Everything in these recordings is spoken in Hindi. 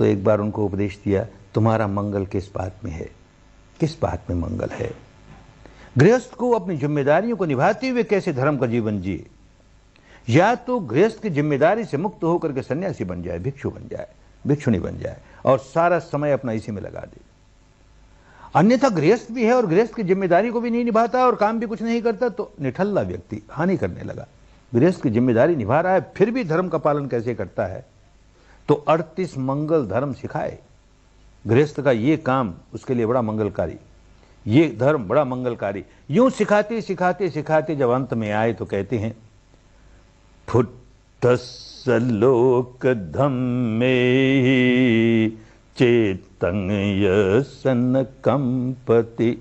तो एक बार उनको उपदेश दिया, तुम्हारा मंगल किस बात में है, किस बात में मंगल है। गृहस्थ को अपनी जिम्मेदारियों को निभाते हुए कैसे धर्म का जीवन जिए। या तो गृहस्थ की जिम्मेदारी से मुक्त होकर के सन्यासी बन जाए, भिक्षु बन जाए, भिक्षुणी बन जाए और सारा समय अपना इसी में लगा दे। अन्यथा गृहस्थ भी है और गृहस्थ की जिम्मेदारी को भी नहीं निभाता और काम भी कुछ नहीं करता, तो निठल्ला व्यक्ति हानि करने लगा। गृहस्थ की जिम्मेदारी निभा रहा है फिर भी धर्म का पालन कैसे करता है, तो 38 मंगल धर्म सिखाए। गृहस्थ का ये काम उसके लिए बड़ा मंगलकारी, ये धर्म बड़ा मंगलकारी। यूं सिखाते सिखाते सिखाते जब अंत में आए तो कहते हैं, फुट्टस्सलोक धम्मे चेतं यसन कंपति,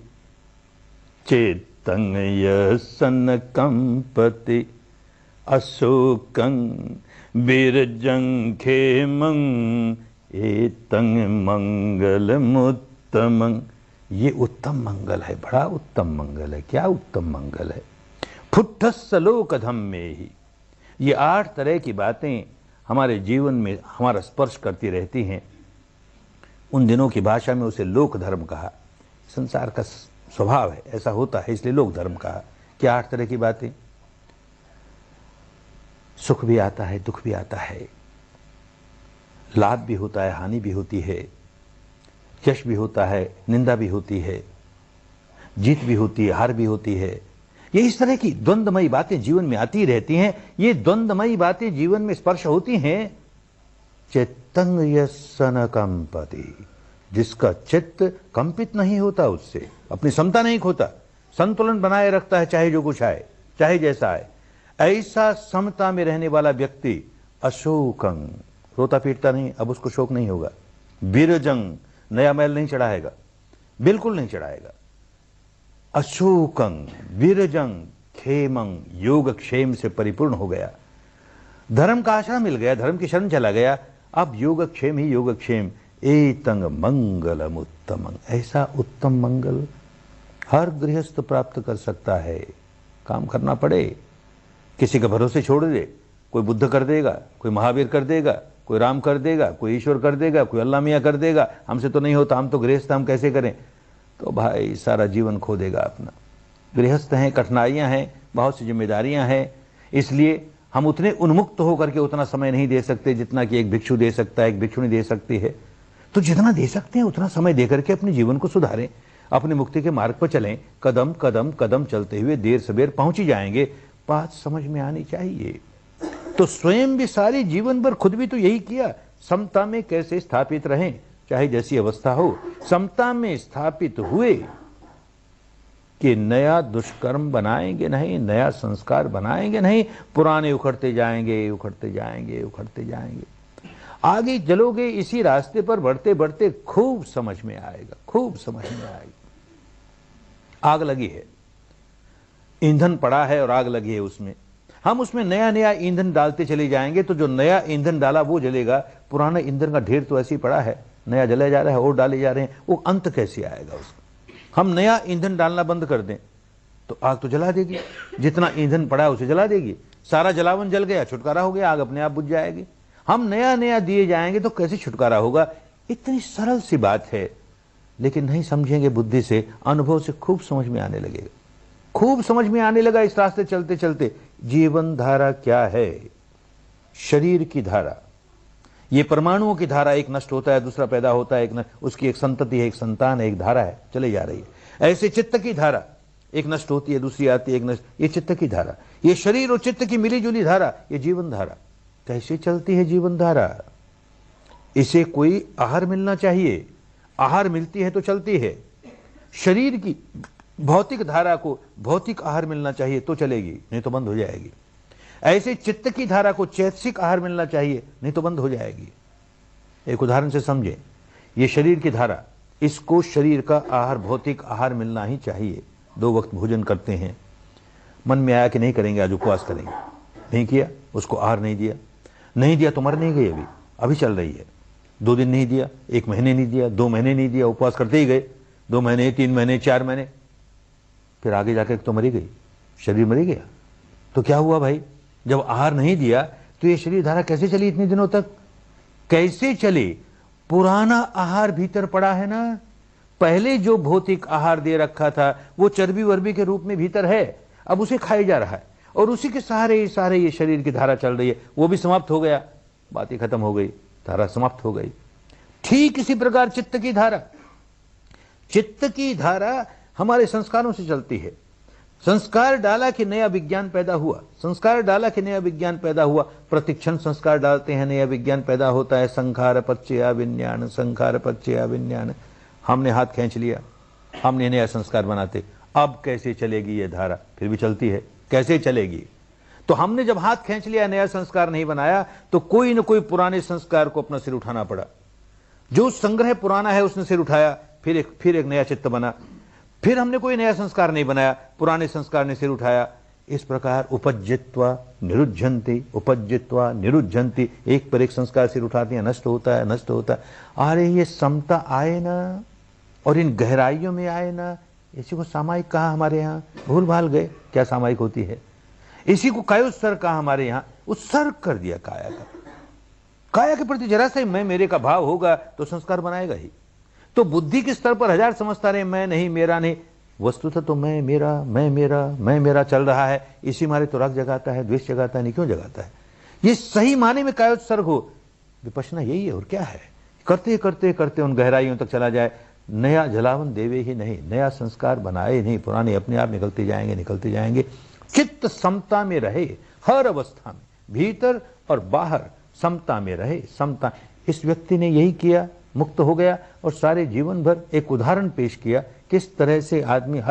चेतं यसन कंपति, अशोकं बिरजं खेमं एतं मंगलमुत्तमं। ये उत्तम मंगल है, बड़ा उत्तम मंगल है। क्या उत्तम मंगल है। फुट्टस्सलोक धम्मे ही, ये 8 तरह की बातें हमारे जीवन में हमारा स्पर्श करती रहती हैं। उन दिनों की भाषा में उसे लोक धर्म कहा। संसार का स्वभाव है, ऐसा होता है, इसलिए लोक धर्म कहा। क्या 8 तरह की बातें। सुख भी आता है, दुख भी आता है, लाभ भी होता है, हानि भी होती है, यश भी होता है, निंदा भी होती है, जीत भी होती है, हार भी होती है। ये इस तरह की द्वंद्वमयी बातें जीवन में आती रहती हैं। ये द्वंद्वमयी बातें जीवन में स्पर्श होती हैं। चित्तं यसन कंपति, जिसका चित्त कंपित नहीं होता, उससे अपनी समता नहीं खोता, संतुलन बनाए रखता है, चाहे जो कुछ आए, चाहे जैसा आए। ऐसा समता में रहने वाला व्यक्ति अशोकं, रोता पीटता नहीं, अब उसको शोक नहीं होगा। बिरजंग, नया मैल नहीं चढ़ाएगा, बिल्कुल नहीं चढ़ाएगा। अशोकं विरजंग खेमं, योग क्षेम से परिपूर्ण हो गया। धर्म का आश्रय मिल गया, धर्म की शरण चला गया, अब योगक्षेम ही योगक्षेम। एतं मंगलम उत्तमं, ऐसा उत्तम मंगल हर गृहस्थ प्राप्त कर सकता है। काम करना पड़े, किसी के भरोसे छोड़ दे, कोई बुद्ध कर देगा, कोई महावीर कर देगा, कोई राम कर देगा, कोई ईश्वर कर देगा, कोई अल्लाह मियाँ कर देगा, हमसे तो नहीं होता, हम तो गृहस्थ, हम कैसे करें, तो भाई सारा जीवन खो देगा अपना। गृहस्थ हैं, कठिनाइयाँ हैं, बहुत सी जिम्मेदारियाँ हैं, इसलिए हम उतने उन्मुक्त होकर के उतना समय नहीं दे सकते जितना कि एक भिक्षु दे सकता है, एक भिक्षुणी दे सकती है। तो जितना दे सकते हैं उतना समय दे करके अपने जीवन को सुधारें, अपने मुक्ति के मार्ग पर चलें। कदम कदम कदम चलते हुए देर सबेर पहुंच ही जाएंगे। बात समझ में आनी चाहिए। तो स्वयं भी सारे जीवन भर खुद भी तो यही किया, समता में कैसे स्थापित रहें, चाहे जैसी अवस्था हो। समता में स्थापित हुए कि नया दुष्कर्म बनाएंगे नहीं, नया संस्कार बनाएंगे नहीं, पुराने उखड़ते जाएंगे, उखड़ते जाएंगे, उखड़ते जाएंगे। आगे चलोगे इसी रास्ते पर बढ़ते बढ़ते खूब समझ में आएगा, खूब समझ में आएगा। आग लगी है, ईंधन पड़ा है और आग लगी है उसमें, हम उसमें नया नया ईंधन डालते चले जाएंगे तो जो नया ईंधन डाला वो जलेगा। पुराना ईंधन का ढेर तो ऐसे ही पड़ा है, नया जला जा रहा है और डाले जा रहे हैं, वो अंत कैसे आएगा उसका। हम नया ईंधन डालना बंद कर दें तो आग तो जला देगी, जितना ईंधन पड़ा है उसे जला देगी, सारा जलावन जल गया, छुटकारा हो गया, आग अपने आप बुझ जाएगी। हम नया नया दिए जाएंगे तो कैसे छुटकारा होगा। इतनी सरल सी बात है, लेकिन नहीं समझेंगे बुद्धि से, अनुभव से खूब समझ में आने लगेगा, खूब समझ में आने लगा इस रास्ते चलते चलते। जीवन धारा क्या है, शरीर की धारा, ये परमाणुओं की धारा, एक नष्ट होता है दूसरा पैदा होता है, उसकी एक संतति है, एक संतान है, एक धारा है, चले जा रही है। ऐसे चित्त की धारा, एक नष्ट होती है दूसरी आती है, एक नष्ट, ये चित्त की धारा, ये शरीर और चित्त की मिली जुली धारा, ये जीवन धारा। कैसे चलती है जीवन धारा। इसे कोई आहार मिलना चाहिए, आहार मिलती है तो चलती है। शरीर की भौतिक धारा को भौतिक आहार मिलना चाहिए तो चलेगी, नहीं तो बंद हो जाएगी। ऐसे चित्त की धारा को चैतसिक आहार मिलना चाहिए, नहीं तो बंद हो जाएगी। एक उदाहरण से समझें, ये शरीर की धारा, इसको शरीर का आहार भौतिक आहार मिलना ही चाहिए। 2 वक्त भोजन करते हैं, मन में आया कि नहीं करेंगे, आज उपवास करेंगे, नहीं किया, उसको आहार नहीं दिया, नहीं दिया तो मर नहीं गई, अभी अभी चल रही है। 2 दिन नहीं दिया, 1 महीने नहीं दिया, 2 महीने नहीं दिया, उपवास करते ही गए, 2 महीने 3 महीने 4 महीने, फिर आगे जाकर तो मरी गई, शरीर मरी गया। तो क्या हुआ भाई, जब आहार नहीं दिया तो ये शरीर धारा कैसे चली इतने दिनों तक, कैसे चली। पुराना आहार भीतर पड़ा है ना, पहले जो भौतिक आहार दे रखा था वो चर्बी वर्बी के रूप में भीतर है, अब उसे खाया जा रहा है और उसी के सहारे ये शरीर की धारा चल रही है, वो भी समाप्त हो गया, बात ही खत्म हो गई, धारा समाप्त हो गई। ठीक इसी प्रकार चित्त की धारा हमारे संस्कारों से चलती है। संस्कार डाला कि नया विज्ञान पैदा हुआ, संस्कार डाला कि नया विज्ञान पैदा हुआ, प्रतिक्षण संस्कार डालते हैं नया विज्ञान पैदा होता है। संखार पच्चया विज्ञान, संखार पच्चया विज्ञान। हमने हाथ खींच लिया, हमने नया संस्कार बनाते, अब कैसे चलेगी ये धारा, फिर भी चलती है, कैसे चलेगी? तो हमने जब हाथ खींच लिया, नया संस्कार नहीं बनाया, तो कोई न कोई पुराने संस्कार को अपना सिर उठाना पड़ा। जो संग्रह पुराना है उसने सिर उठाया, फिर एक नया चित्त बना, फिर हमने कोई नया संस्कार नहीं बनाया, पुराने संस्कार ने सिर उठाया। इस प्रकार उपज्जित्वा निरुज्झन्ति, उपज्जित्वा निरुज्झन्ति, एक पर एक संस्कार सिर उठाते हैं, नष्ट होता है, नष्ट होता है। अरे ये समता आए ना, और इन गहराइयों में आए ना। इसी को सामायिक कहा हमारे यहाँ, भूल भाल गए क्या सामायिक होती है। इसी को कायोत्सर्ग कहा हमारे यहाँ, उत्सर्ग कर दिया काया का। काया के प्रति जरा सा ही मैं मेरे का भाव होगा तो संस्कार बनाएगा ही। तो बुद्धि के स्तर पर हजार समझता रहे, मैं नहीं, मेरा नहीं, वस्तुतः तो मैं मेरा चल रहा है। इसी मारे तो राग जगाता है, द्वेष जगाता है, नहीं क्यों जगाता है? ये सही माने में कायोत्सर्ग हो, विपश्यना यही है और क्या है। करते करते करते उन गहराइयों तक चला जाए, नया जलावन देवे ही नहीं, नया संस्कार बनाए नहीं, पुराने अपने आप निकलते जाएंगे। चित्त समता में रहे, हर अवस्था में, भीतर और बाहर समता में रहे, समता। इस व्यक्ति ने यही किया, मुक्त हो गया और सारे जीवन भर एक उदाहरण पेश किया किस तरह से आदमी हर